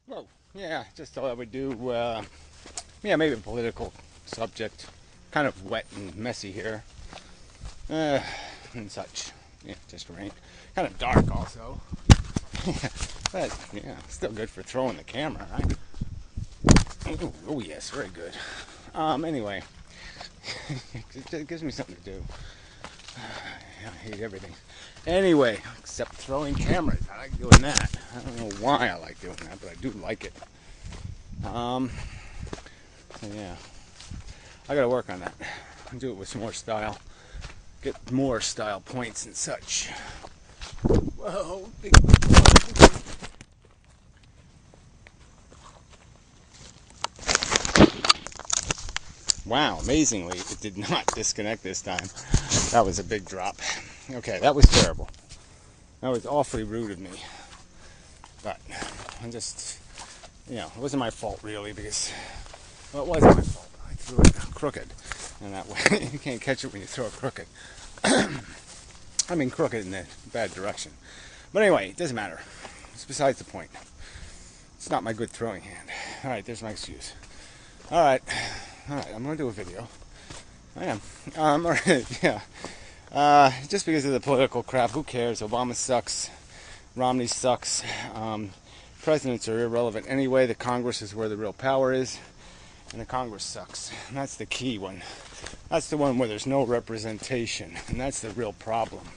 Whoa, yeah, just thought I would do, maybe a political subject. Kind of wet and messy here, and such. Yeah, just rain. Kind of dark also. But, yeah, still good for throwing the camera, right? Oh, yes, very good. Anyway, it gives me something to do. I hate everything. Anyway, except throwing cameras. I like doing that. I don't know why I like doing that, but I do like it. So yeah, I gotta work on that. Do it with some more style. Get more style points and such. Whoa, big. Wow, amazingly, it did not disconnect this time. That was a big drop. Okay, that was terrible. That was awfully rude of me. But I'm just, it wasn't my fault really because, well, it was my fault. I threw it crooked. And that way, you can't catch it when you throw it crooked. I mean, crooked in the bad direction. But anyway, it doesn't matter. It's besides the point. It's not my good throwing hand. All right, there's my excuse. All right, I'm going to do a video. I am. All right, yeah. Just because of the political crap, who cares? Obama sucks. Romney sucks. Presidents are irrelevant anyway. The Congress is where the real power is. And the Congress sucks. And that's the key one. That's the one where there's no representation. And that's the real problem.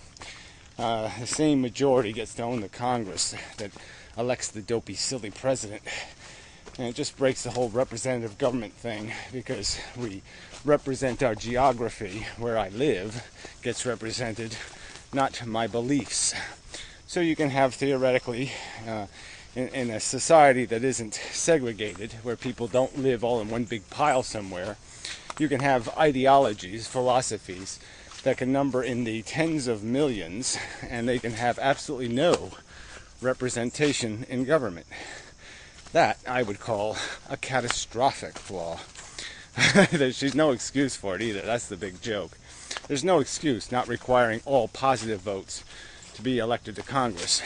The same majority gets to own the Congress that elects the dopey, silly president. And it just breaks the whole representative government thing because we represent our geography. Where I live gets represented, not my beliefs. So you can have theoretically, in a society that isn't segregated, where people don't live all in one big pile somewhere, you can have ideologies, philosophies that can number in the tens of millions, and they can have absolutely no representation in government. That I would call a catastrophic flaw. There's no excuse for it either. That's the big joke. There's no excuse not requiring all positive votes to be elected to Congress.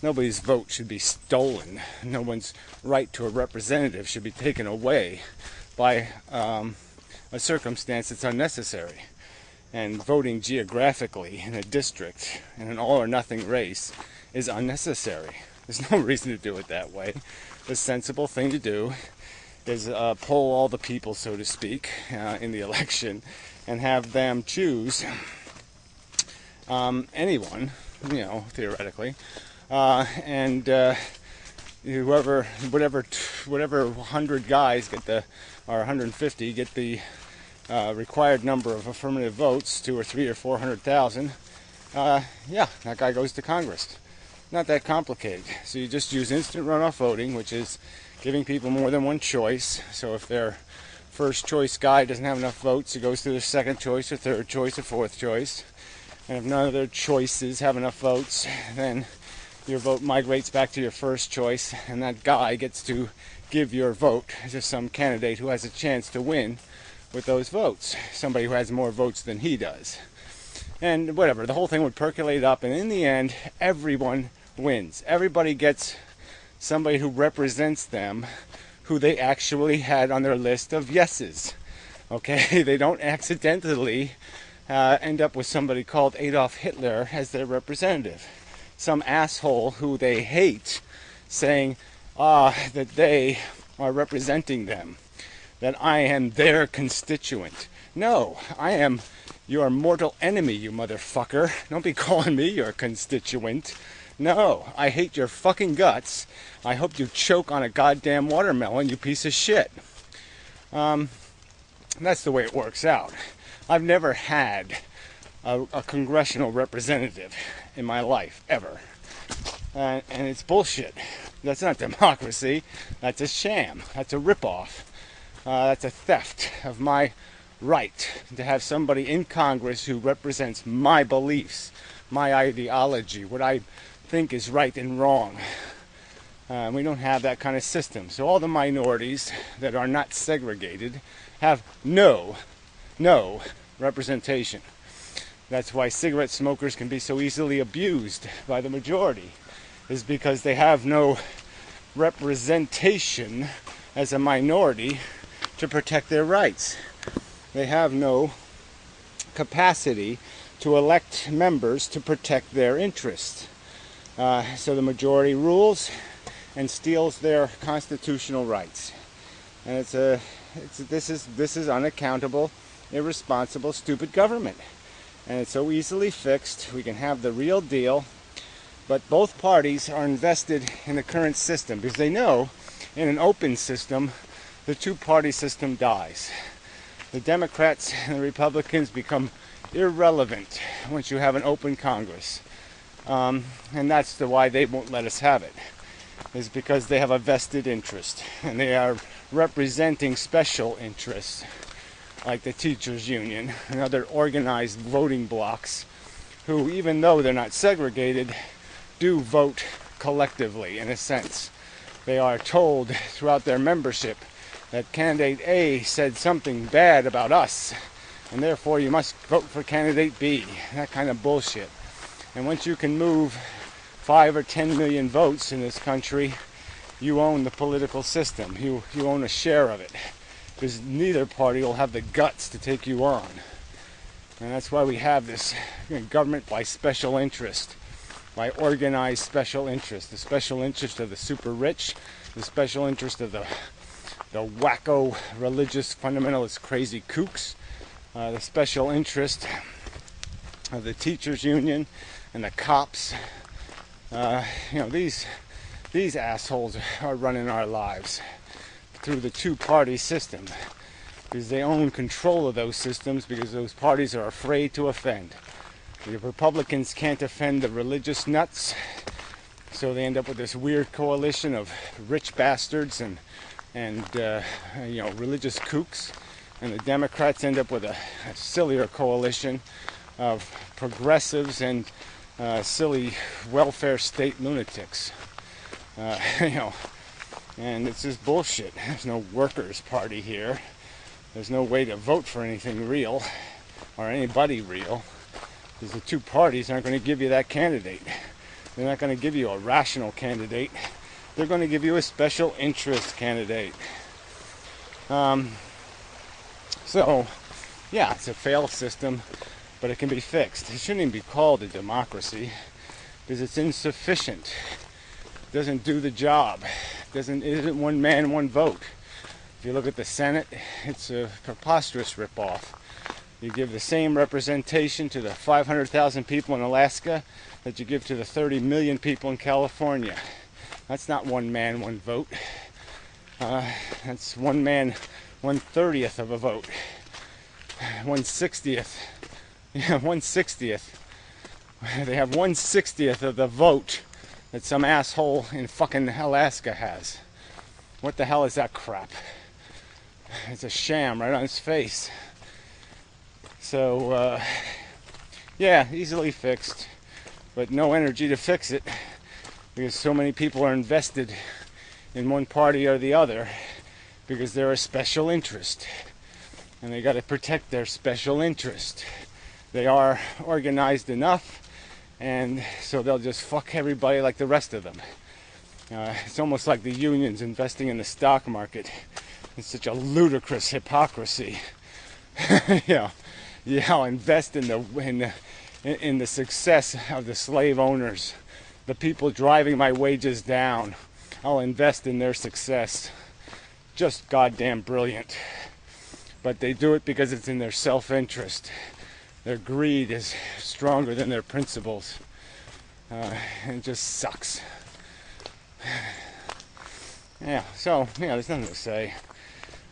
Nobody's vote should be stolen. No one's right to a representative should be taken away by a circumstance that's unnecessary. And voting geographically in a district in an all-or-nothing race is unnecessary. There's no reason to do it that way. The sensible thing to do is poll all the people, so to speak, in the election and have them choose anyone, theoretically, and whatever 100 guys get or 150 get the required number of affirmative votes, 2 or 3 or 400,000, that guy goes to Congress. Not that complicated. So you just use instant runoff voting, which is giving people more than one choice. So if their first choice guy doesn't have enough votes, it goes to their second choice or third choice or fourth choice. And if none of their choices have enough votes, then your vote migrates back to your first choice, and that guy gets to give your vote to some candidate who has a chance to win with those votes. Somebody who has more votes than he does. And whatever, the whole thing would percolate up, and in the end, everyone wins. Everybody gets somebody who represents them, who they actually had on their list of yeses. Okay, they don't accidentally end up with somebody called Adolf Hitler as their representative. Some asshole who they hate saying that they are representing them, that I am their constituent. No, I am your mortal enemy, you motherfucker. Don't be calling me your constituent. No, I hate your fucking guts. I hope you choke on a goddamn watermelon, you piece of shit. That's the way it works out. I've never had a congressional representative in my life, ever. And it's bullshit. That's not democracy. That's a sham. That's a ripoff. That's a theft of my right to have somebody in Congress who represents my beliefs, my ideology, what I think is right and wrong. We don't have that kind of system. So all the minorities that are not segregated have no representation. That's why cigarette smokers can be so easily abused by the majority, is because they have no representation as a minority to protect their rights. They have no capacity to elect members to protect their interests. So the majority rules and steals their constitutional rights. And this is unaccountable, irresponsible, stupid government. And it's so easily fixed. We can have the real deal. But both parties are invested in the current system because they know in an open system, the two-party system dies. The Democrats and the Republicans become irrelevant once you have an open Congress. And that's why they won't let us have it, is because they have a vested interest. And they are representing special interests, like the teachers union and other organized voting blocks, who, even though they're not segregated, do vote collectively in a sense. They are told throughout their membership that candidate A said something bad about us, and therefore you must vote for candidate B. That kind of bullshit. And once you can move 5 or 10 million votes in this country, you own the political system. You own a share of it. Because neither party will have the guts to take you on. And that's why we have this government by special interest, by organized special interest. The special interest of the super rich, the special interest of the wacko religious fundamentalist crazy kooks, the special interest of the teachers union and the cops. These assholes are running our lives through the two-party system because they own control of those systems, because those parties are afraid to offend. The Republicans can't offend the religious nuts, so they end up with this weird coalition of rich bastards and religious kooks, and the Democrats end up with a sillier coalition of progressives and silly welfare state lunatics. And it's just bullshit. There's no workers' party here. There's no way to vote for anything real or anybody real, because the two parties aren't going to give you that candidate. They're not going to give you a rational candidate. They're going to give you a special interest candidate. So, yeah, it's a failed system, but it can be fixed. It shouldn't even be called a democracy because it's insufficient. It doesn't do the job. It isn't one man, one vote. If you look at the Senate, it's a preposterous ripoff. You give the same representation to the 500,000 people in Alaska that you give to the 30 million people in California. That's not one man, one vote. That's one man, 1/30th of a vote. 1/60th. Yeah, 1/60th. They have 1/60th of the vote that some asshole in fucking Alaska has. What the hell is that crap? It's a sham right on his face. So, yeah, easily fixed, but no energy to fix it because so many people are invested in one party or the other because they're a special interest and they got to protect their special interest. They are organized enough, and so they'll just fuck everybody like the rest of them. It's almost like the unions investing in the stock market. It's such a ludicrous hypocrisy. I'll invest in the success of the slave owners, the people driving my wages down. I'll invest in their success. Just goddamn brilliant. But they do it because it's in their self-interest. Their greed is stronger than their principles. It just sucks. There's nothing to say.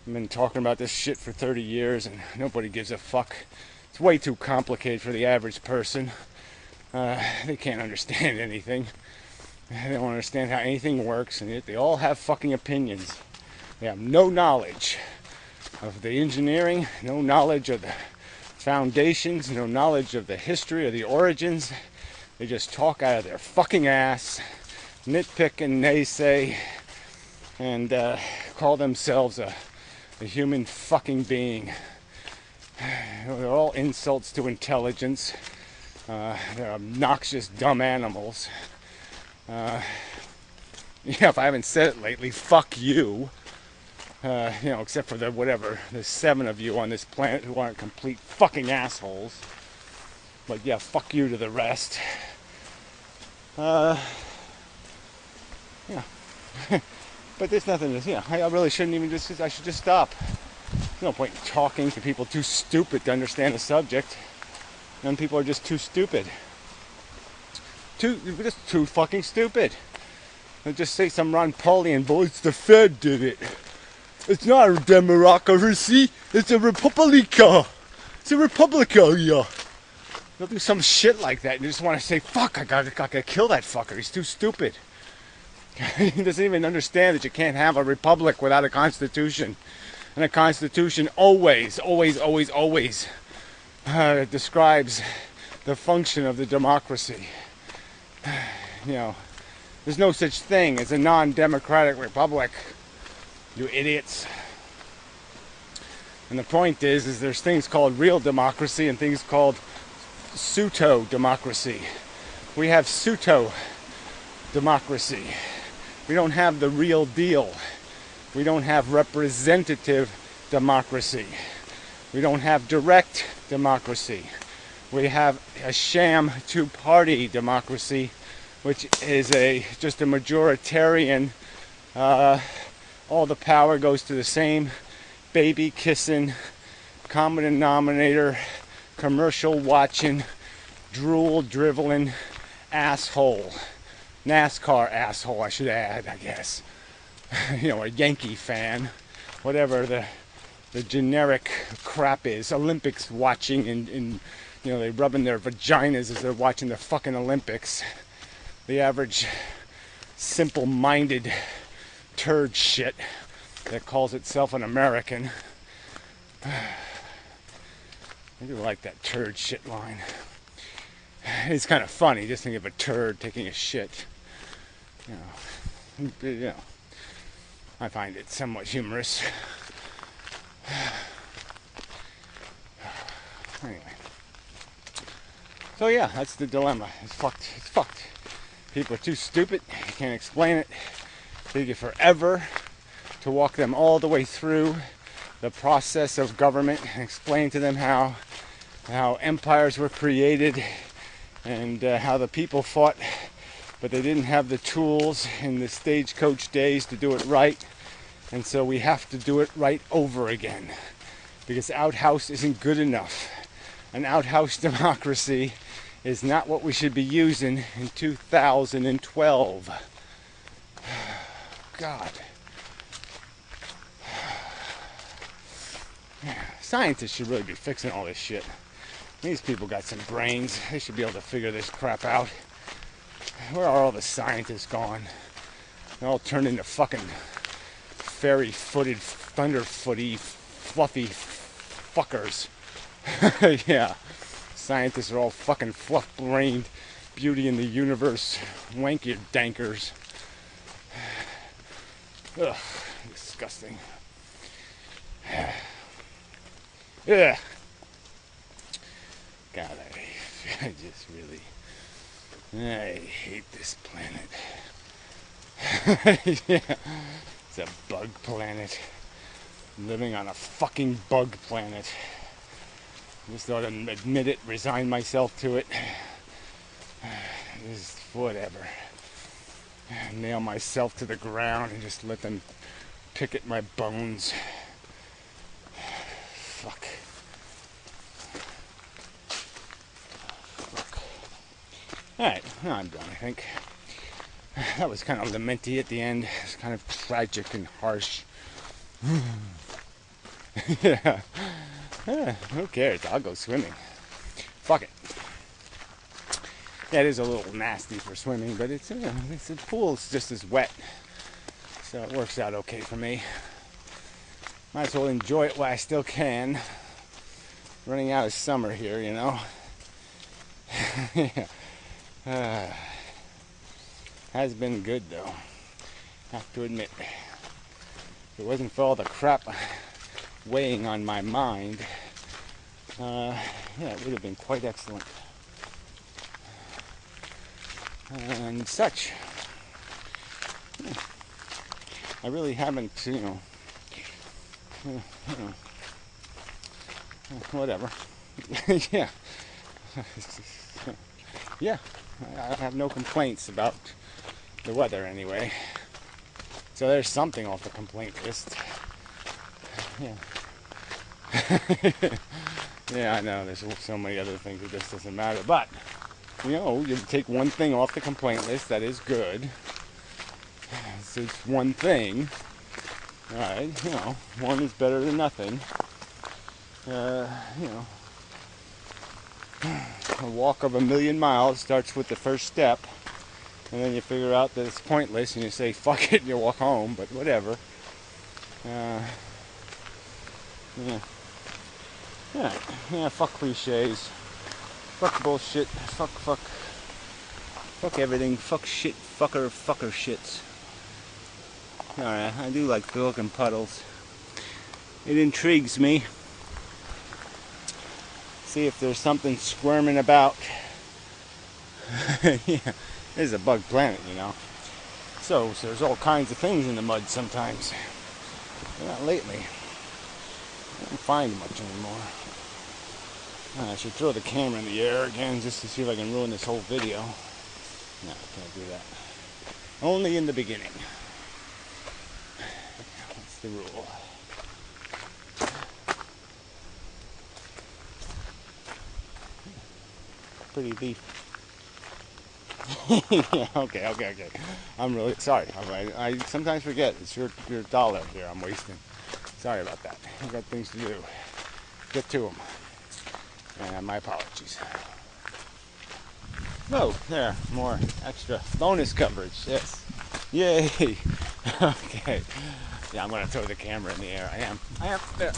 I've been talking about this shit for 30 years and nobody gives a fuck. It's way too complicated for the average person. They can't understand anything. They don't understand how anything works, and yet they all have fucking opinions. They have no knowledge of the engineering, no knowledge of the foundations, no knowledge of the history or the origins. They just talk out of their fucking ass, nitpick and naysay, and call themselves a human fucking being. They're all insults to intelligence. They're obnoxious, dumb animals. Yeah, if I haven't said it lately, fuck you. You know, except for the 7 of you on this planet who aren't complete fucking assholes. But yeah, fuck you to the rest. Yeah. But there's nothing to, I really shouldn't even I should just stop. There's no point in talking to people too stupid to understand the subject. And people are just too stupid. Just too fucking stupid. They'll just say some Ron Paulian voice, the Fed did it. It's not a democracy, it's a republica. It's a republica, yeah. They'll do some shit like that and you just want to say, fuck, I gotta kill that fucker. He's too stupid. He doesn't even understand that you can't have a republic without a constitution. And a constitution always describes the function of the democracy. You know, there's no such thing as a non-democratic republic, you idiots. And the point is there's things called real democracy and things called pseudo-democracy. We have pseudo-democracy. We don't have the real deal. We don't have representative democracy. We don't have direct democracy. We have a sham two-party democracy, which is just a majoritarian. All the power goes to the same baby kissing, common denominator, commercial watching, drool driveling asshole. NASCAR asshole, I should add, I guess. You know, a Yankee fan, whatever the generic crap is. Olympics watching and you know, they rubbing their vaginas as they're watching the fucking Olympics. The average simple-minded turd shit that calls itself an American. I do like that turd shit line. It's kind of funny just think of a turd taking a shit. You know, I find it somewhat humorous. Anyway. So yeah, that's the dilemma. It's fucked. It's fucked. People are too stupid. You can't explain it. Take it forever to walk them all the way through the process of government and explain to them how empires were created and how the people fought, but they didn't have the tools in the stagecoach days to do it right, and so we have to do it right over again because outhouse isn't good enough. An outhouse democracy is not what we should be using in 2012. God. Scientists should really be fixing all this shit. These people got some brains. They should be able to figure this crap out. Where are all the scientists gone? They're all turned into fucking fairy-footed, thunder-footy, fluffy fuckers. Yeah. Scientists are all fucking fluff-brained, beauty in the universe, wanky dankers. Ugh, disgusting. Yeah. God, I just really, I hate this planet. Yeah, it's a bug planet. Living on a fucking bug planet. Just ought to admit it, resign myself to it. Just whatever. Nail myself to the ground and just let them pick at my bones. Fuck. Alright, now I'm done, I think. That was kind of lamenty at the end. It's kind of tragic and harsh. Yeah. Who cares? I'll go swimming. Fuck it. Yeah, it is a little nasty for swimming, but it's the pool's just as wet. So it works out okay for me. Might as well enjoy it while I still can. Running out of summer here, you know. Yeah. Has been good though. Have to admit. If it wasn't for all the crap weighing on my mind, yeah, it would have been quite excellent. And such. I really haven't, whatever. Yeah. Yeah, I have no complaints about the weather anyway. So there's something off the complaint list. Yeah. Yeah, I know, there's so many other things that just doesn't matter. But, you take one thing off the complaint list that is good. So it's one thing. Alright, one is better than nothing. A walk of 1,000,000 miles starts with the first step, and then you figure out that it's pointless, and you say, fuck it, and you walk home, but whatever. Yeah, fuck cliches. Fuck bullshit. Fuck everything. Fuck shit. Fucker shits. Alright, I do like looking puddles. It intrigues me. See if there's something squirming about. Yeah, this is a bug planet, So there's all kinds of things in the mud sometimes. Not lately. I don't find much anymore. I should throw the camera in the air again just to see if I can ruin this whole video. No, I can't do that. Only in the beginning. That's the rule. Pretty leaf. Yeah, okay. I'm really sorry. I sometimes forget it's your dollar here I'm wasting. Sorry about that. I've got things to do. Get to them. And my apologies. Oh, there, more extra bonus coverage. Yes. Yay. Okay. Yeah, I'm gonna throw the camera in the air. I am. There.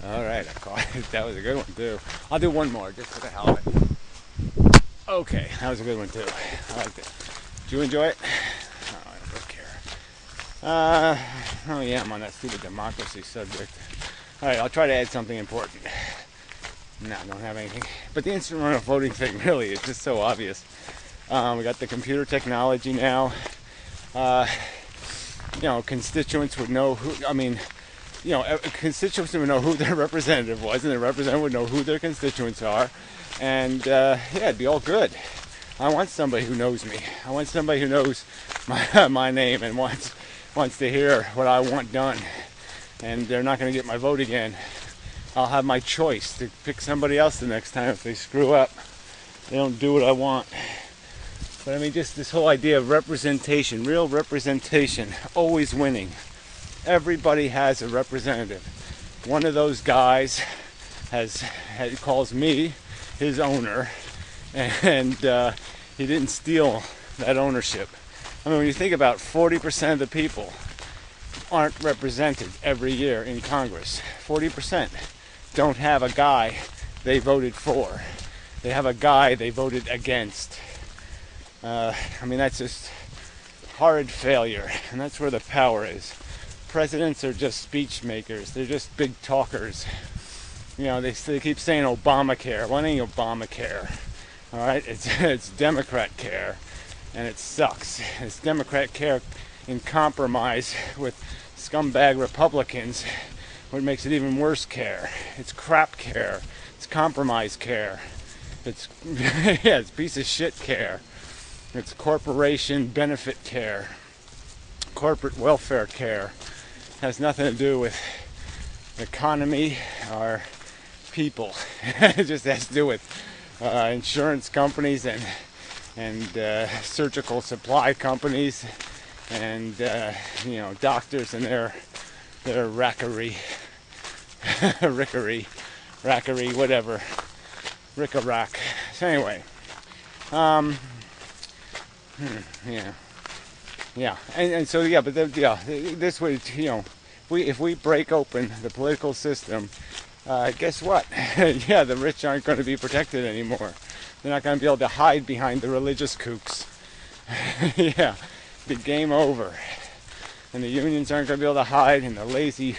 All right, I caught it. That was a good one too. I'll do one more just for the hell of it. Okay, that was a good one too. I liked it. Did you enjoy it? Oh, I don't care. Oh yeah, I'm on that stupid democracy subject. All right, I'll try to add something important. No, I don't have anything. But the instrumental voting thing really is just so obvious. We got the computer technology now. Constituents would know who. Constituents would know who their representative was, and the representative would know who their constituents are. And it'd be all good. I want somebody who knows me. I want somebody who knows my name and wants to hear what I want done. And they're not going to get my vote again. I'll have my choice to pick somebody else the next time if they screw up. They don't do what I want. But I mean, just this whole idea of representation, real representation, always winning. Everybody has a representative. One of those guys calls me his owner, and he didn't steal that ownership. I mean, when you think about 40% of the people aren't represented every year in Congress. 40% don't have a guy they voted for. They have a guy they voted against. That's just horrid failure, and that's where the power is. Presidents are just speech makers. They're just big talkers. They keep saying Obamacare. Well, it ain't Obamacare. All right, it's Democrat care, and it sucks. It's Democrat care in compromise with scumbag Republicans, what makes it even worse care. It's crap care. It's compromise care. It's it's piece of shit care. It's corporation benefit care. Corporate welfare care. It has nothing to do with economy or people. It just has to do with insurance companies and surgical supply companies and doctors and their rackery, whatever, rick-a-rack. So anyway, this way, if we break open the political system, guess what? The rich aren't going to be protected anymore. They're not going to be able to hide behind the religious kooks. Be game over. And the unions aren't going to be able to hide, and the lazy,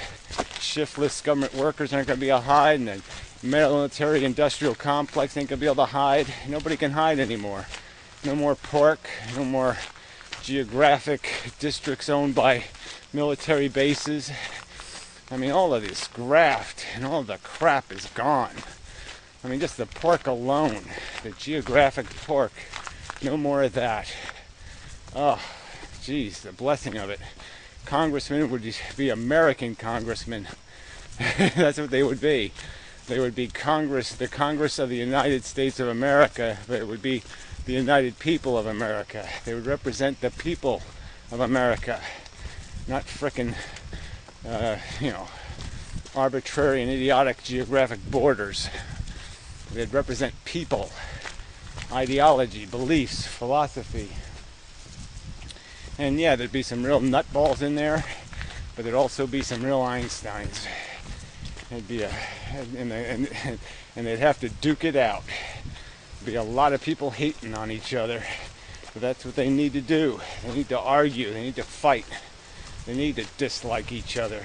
shiftless government workers aren't going to be able to hide, and the military-industrial complex ain't going to be able to hide. Nobody can hide anymore. No more pork, no more geographic districts owned by military bases. I mean, all of this graft and all the crap is gone. I mean, just the pork alone, the geographic pork, no more of that. Oh, geez, the blessing of it. Congressmen would be American congressmen. That's what they would be. They would be Congress, the Congress of the United States of America, but it would be the United People of America. They would represent the people of America, not frickin', arbitrary and idiotic geographic borders. They'd represent people, ideology, beliefs, philosophy. And yeah, there'd be some real nutballs in there, but there'd also be some real Einsteins. It'd be and they'd have to duke it out. There'd be a lot of people hating on each other, but that's what they need to do. They need to argue. They need to fight. They need to dislike each other.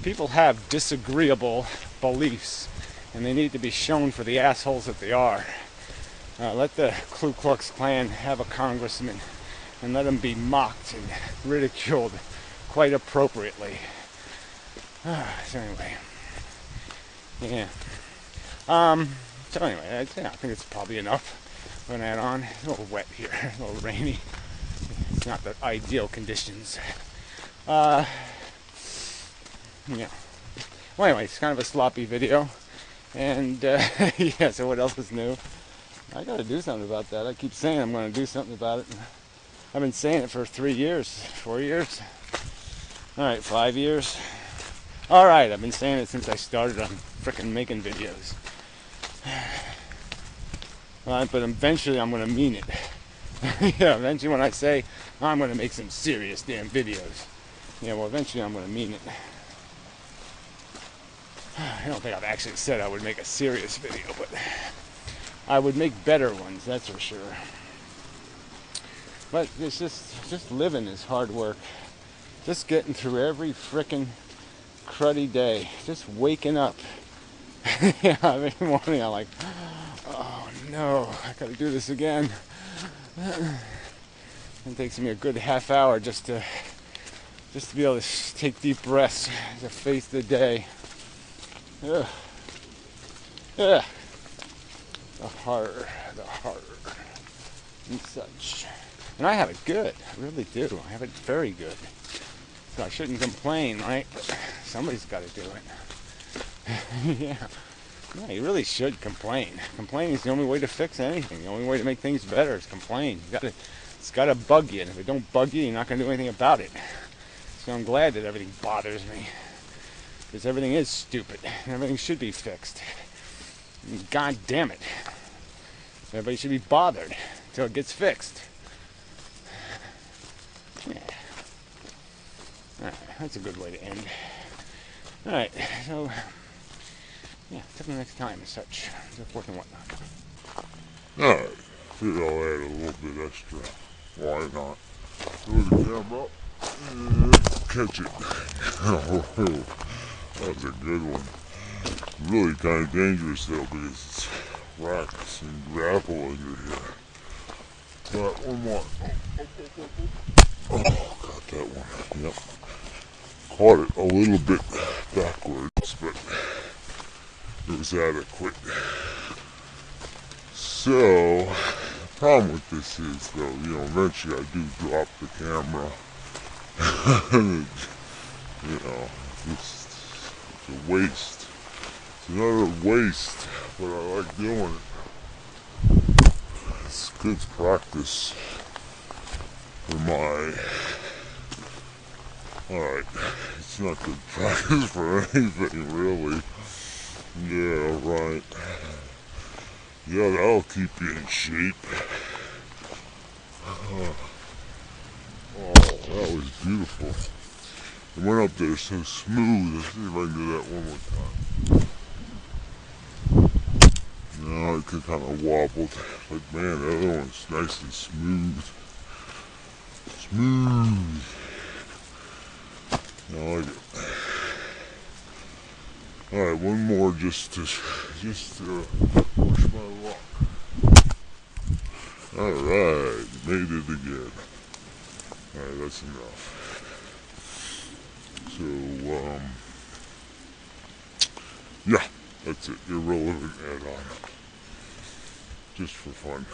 People have disagreeable beliefs, and they need to be shown for the assholes that they are. Let the Ku Klux Klan have a congressman, and let him be mocked and ridiculed quite appropriately. So anyway, yeah. So anyway, I think it's probably enough. I'm gonna add on. It's a little wet here, a little rainy. It's not the ideal conditions. Yeah. Well, anyway, it's kind of a sloppy video. And, yeah, so what else is new? I gotta do something about that. I keep saying I'm gonna do something about it. I've been saying it for 3 years, 4 years. Alright, 5 years. Alright, I've been saying it since I started on frickin' making videos. But eventually I'm gonna mean it. Yeah, eventually when I say I'm gonna make some serious damn videos. Yeah, well, eventually I'm gonna mean it. I don't think I've actually said I would make a serious video, but I would make better ones, that's for sure. But it's just living is hard work. Just getting through every frickin' cruddy day. Just waking up. Yeah, every morning I'm like, oh no, I gotta do this again. It takes me a good half hour just to be able to take deep breaths to face the day. Ugh. Ugh. The horror, and such. And I have it good. I really do. I have it very good. So I shouldn't complain, right? But somebody's got to do it. Yeah. Yeah, you really should complain. Complaining is the only way to fix anything. The only way to make things better is complain. It's got to bug you. And if it don't bug you, you're not going to do anything about it. So I'm glad that everything bothers me. Because everything is stupid. And everything should be fixed. And God damn it. Everybody should be bothered until it gets fixed. Yeah. Alright, that's a good way to end. Alright, so yeah, till the next time and such. So forth and whatnot. Alright, figure I'll add a little bit extra. Why not? Throw the camera up and catch it. Oh, that was a good one. Really kind of dangerous though because it's rocks and gravel under here. But one more. Oh, got that one. Yep. Caught it a little bit backwards, but it was adequate. So, the problem with this is though, eventually I do drop the camera. It's a waste. It's another waste, but I like doing it. It's good practice for my... Alright, it's not good practice for anything, really. Yeah, right. Yeah, that'll keep you in shape. Oh, that was beautiful. It went up there so smooth. Let's see if I can do that one more time. No, it could kind of wobbled. But man, the other one's nice and smooth. Smooth. I like it. Alright, one more just to push my luck. Alright, made it again. Alright, that's enough. So, yeah, that's it. Irrelevant add-on. Just for fun.